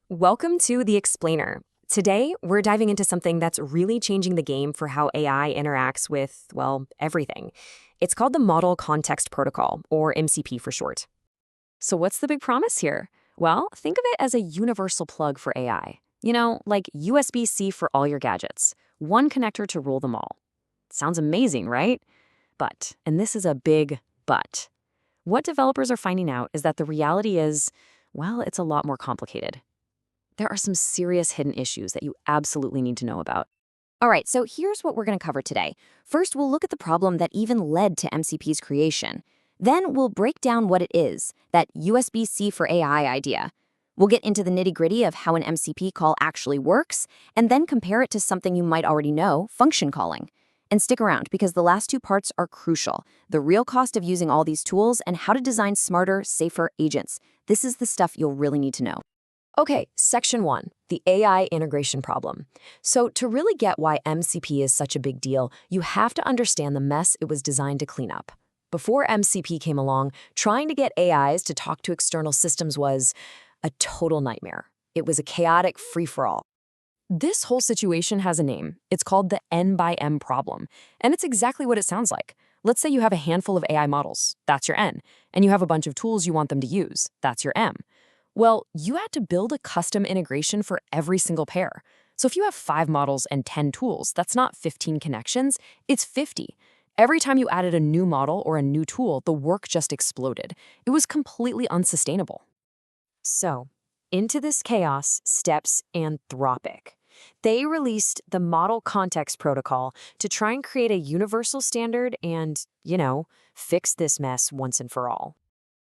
Welcome to The Explainer. Today, we're diving into something that's really changing the game for how AI interacts with, well, everything. It's called the Model Context Protocol, or MCP for short. So what's the big promise here? Well, think of it as a universal plug for AI. Like USB-C for all your gadgets. One connector to rule them all. Sounds amazing, right? But, and this is a big but, what developers are finding out is that the reality is, well, it's a lot more complicated. There are some serious hidden issues that you absolutely need to know about. All right, so here's what we're going to cover today. First, we'll look at the problem that even led to MCP's creation. Then we'll break down what it is, that USB-C for AI idea. We'll get into the nitty-gritty of how an MCP call actually works, and then compare it to something you might already know, function calling. And stick around, because the last two parts are crucial. The real cost of using all these tools and how to design smarter, safer agents. This is the stuff you'll really need to know. Okay, section 1, the AI integration problem. So to really get why MCP is such a big deal, you have to understand the mess it was designed to clean up. Before MCP came along, trying to get AIs to talk to external systems was a total nightmare. It was a chaotic free-for-all. This whole situation has a name. It's called the N by M problem, and it's exactly what it sounds like. Let's say you have a handful of AI models, that's your N, and you have a bunch of tools you want them to use, that's your M. Well, you had to build a custom integration for every single pair. So if you have 5 models and 10 tools, that's not 15 connections, it's 50. Every time you added a new model or a new tool, the work just exploded. It was completely unsustainable. So, into this chaos steps Anthropic. They released the Model Context Protocol to try and create a universal standard and, fix this mess once and for all.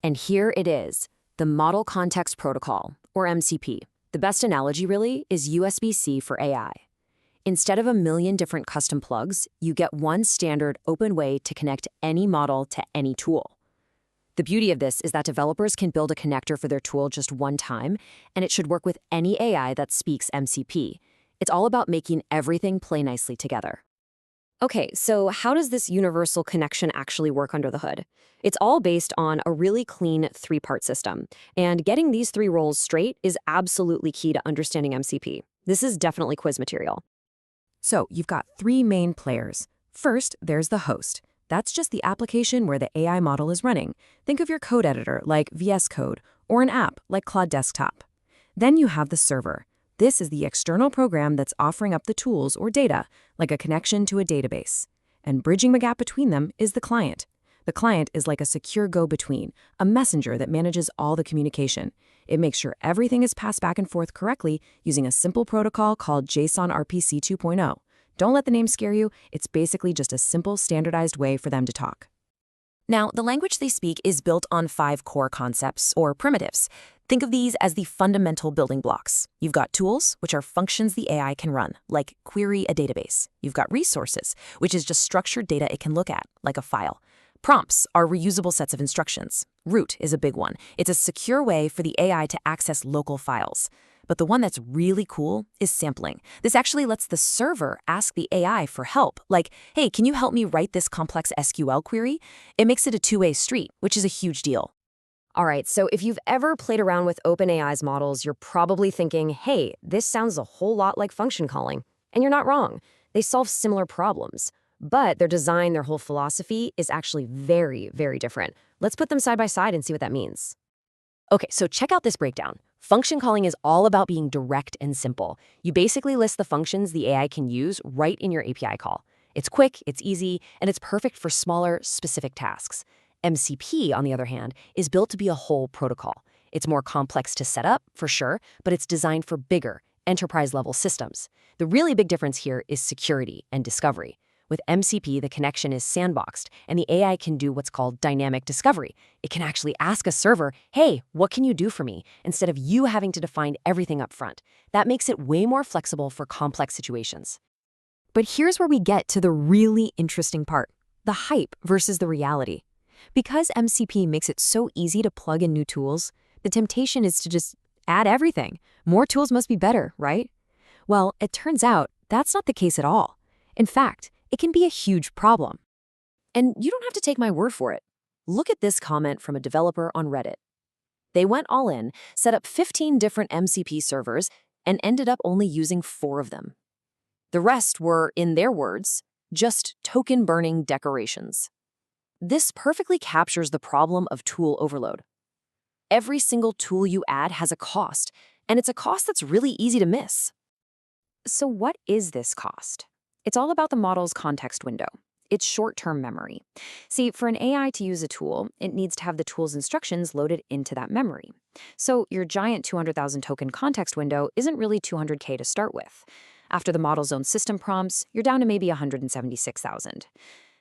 And here it is. The Model Context Protocol, or MCP. The best analogy, really, is USB-C for AI. Instead of a million different custom plugs, you get one standard open way to connect any model to any tool. The beauty of this is that developers can build a connector for their tool just one time, and it should work with any AI that speaks MCP. It's all about making everything play nicely together. Okay, so how does this universal connection actually work under the hood? It's all based on a really clean 3-part system, and getting these 3 roles straight is absolutely key to understanding MCP. This is definitely quiz material. So you've got 3 main players. First, there's the host. That's just the application where the AI model is running. Think of your code editor like VS Code, or an app like Claude Desktop. Then you have the server. This is the external program that's offering up the tools or data, like a connection to a database. And bridging the gap between them is the client. The client is like a secure go-between, a messenger that manages all the communication. It makes sure everything is passed back and forth correctly using a simple protocol called JSON RPC 2.0. Don't let the name scare you. It's basically just a simple, standardized way for them to talk. Now, the language they speak is built on 5 core concepts, or primitives. Think of these as the fundamental building blocks. You've got tools, which are functions the AI can run, like query a database. You've got resources, which is just structured data it can look at, like a file. Prompts are reusable sets of instructions. Root is a big one. It's a secure way for the AI to access local files. But the one that's really cool is sampling. This actually lets the server ask the AI for help, like, hey, can you help me write this complex SQL query? It makes it a 2-way street, which is a huge deal. All right, so if you've ever played around with OpenAI's models, you're probably thinking, hey, this sounds a whole lot like function calling. And you're not wrong. They solve similar problems. But their design, their whole philosophy is actually very, very different. Let's put them side by side and see what that means. Okay, so check out this breakdown. Function calling is all about being direct and simple. You basically list the functions the AI can use right in your API call. It's quick, it's easy, and it's perfect for smaller, specific tasks. MCP, on the other hand, is built to be a whole protocol. It's more complex to set up, for sure, but it's designed for bigger, enterprise-level systems. The really big difference here is security and discovery. With MCP, the connection is sandboxed, and the AI can do what's called dynamic discovery. It can actually ask a server, hey, what can you do for me? Instead of you having to define everything up front. That makes it way more flexible for complex situations. But here's where we get to the really interesting part, the hype versus the reality. Because MCP makes it so easy to plug in new tools, the temptation is to just add everything. More tools must be better, right? Well, it turns out that's not the case at all. In fact, it can be a huge problem. And you don't have to take my word for it. Look at this comment from a developer on Reddit. They went all in, set up 15 different MCP servers, and ended up only using 4 of them. The rest were, in their words, just token-burning decorations. This perfectly captures the problem of tool overload. Every single tool you add has a cost, and it's a cost that's really easy to miss. So what is this cost? It's all about the model's context window. It's short-term memory. See, for an AI to use a tool, it needs to have the tool's instructions loaded into that memory. So your giant 200,000 token context window isn't really 200K to start with. After the model's own system prompts, you're down to maybe 176,000.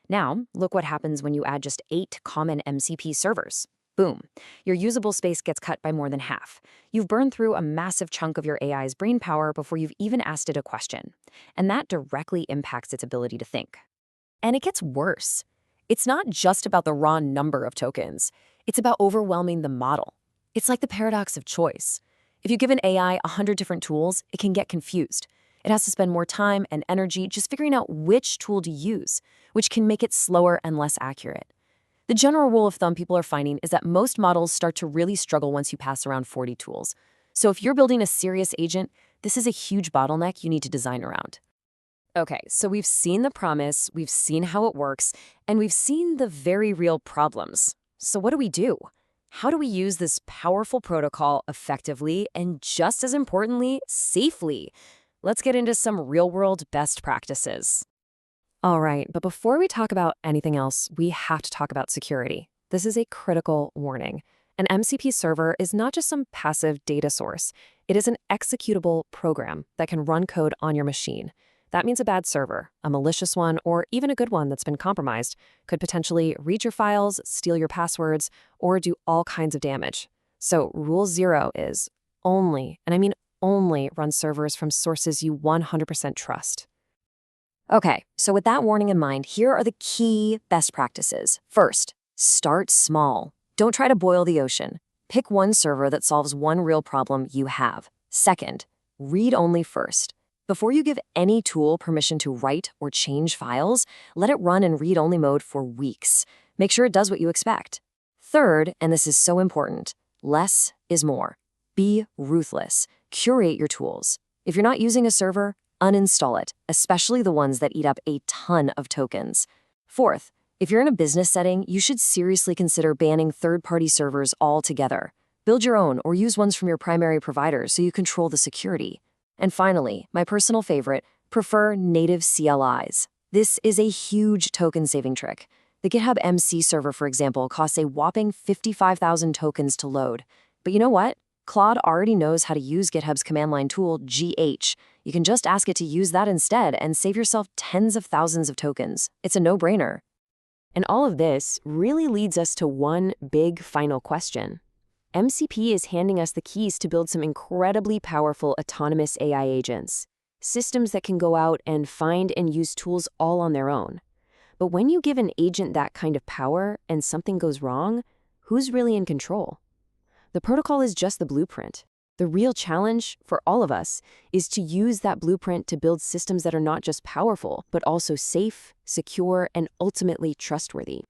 Now, look what happens when you add just 8 common MCP servers. Boom. Your usable space gets cut by more than half. You've burned through a massive chunk of your AI's brain power before you've even asked it a question. And that directly impacts its ability to think. And it gets worse. It's not just about the raw number of tokens. It's about overwhelming the model. It's like the paradox of choice. If you give an AI 100 different tools, it can get confused. It has to spend more time and energy just figuring out which tool to use, which can make it slower and less accurate. The general rule of thumb people are finding is that most models start to really struggle once you pass around 40 tools. So if you're building a serious agent, this is a huge bottleneck you need to design around. Okay, so we've seen the promise, we've seen how it works, and we've seen the very real problems. So what do we do? How do we use this powerful protocol effectively and, just as importantly, safely? Let's get into some real-world best practices. All right, but before we talk about anything else, we have to talk about security. This is a critical warning. An MCP server is not just some passive data source. It is an executable program that can run code on your machine. That means a bad server, a malicious one, or even a good one that's been compromised, could potentially read your files, steal your passwords, or do all kinds of damage. So rule 0 is only, and I mean only, run servers from sources you 100% trust. Okay, so with that warning in mind, here are the key best practices. First, start small. Don't try to boil the ocean. Pick one server that solves one real problem you have. Second, read only first. Before you give any tool permission to write or change files, let it run in read-only mode for weeks. Make sure it does what you expect. Third, and this is so important, less is more. Be ruthless. Curate your tools. If you're not using a server, uninstall it, especially the ones that eat up a ton of tokens. Fourth, if you're in a business setting, you should seriously consider banning third-party servers altogether. Build your own or use ones from your primary provider so you control the security. And finally, my personal favorite, prefer native CLIs. This is a huge token-saving trick. The GitHub MC server, for example, costs a whopping 55,000 tokens to load. But you know what? Claude already knows how to use GitHub's command line tool, GH. You can just ask it to use that instead and save yourself tens of thousands of tokens. It's a no-brainer. And all of this really leads us to one big final question. MCP is handing us the keys to build some incredibly powerful autonomous AI agents, systems that can go out and find and use tools all on their own. But when you give an agent that kind of power and something goes wrong, who's really in control? The protocol is just the blueprint. The real challenge for all of us is to use that blueprint to build systems that are not just powerful, but also safe, secure, and ultimately trustworthy.